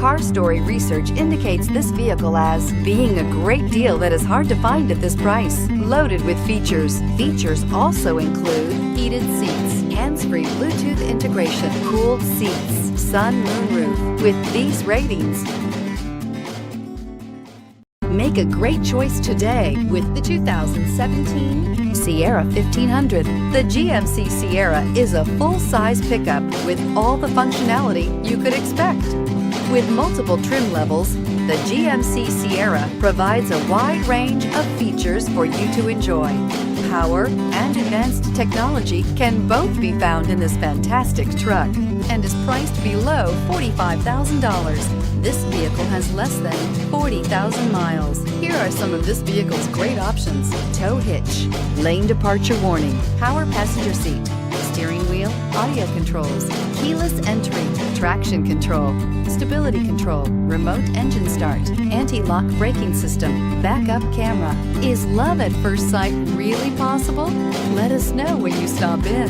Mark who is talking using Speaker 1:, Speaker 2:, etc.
Speaker 1: Car Story research indicates this vehicle as being a great deal that is hard to find at this price. Loaded with features. Features also include heated seats, hands-free Bluetooth integration, cooled seats, sun moonroof. With these ratings, make a great choice today with the 2017 Sierra 1500. The GMC Sierra is a full-size pickup with all the functionality you could expect. With multiple trim levels, the GMC Sierra provides a wide range of features for you to enjoy. Power and advanced technology can both be found in this fantastic truck and is priced below $45,000. This vehicle has less than 40,000 miles. Here are some of this vehicle's great options: tow hitch, lane departure warning, power passenger seat, steering wheel audio controls, keyless entry, traction control, stability control, remote engine start, anti-lock braking system, backup camera. Is love at first sight really possible? Let us know when you stop in.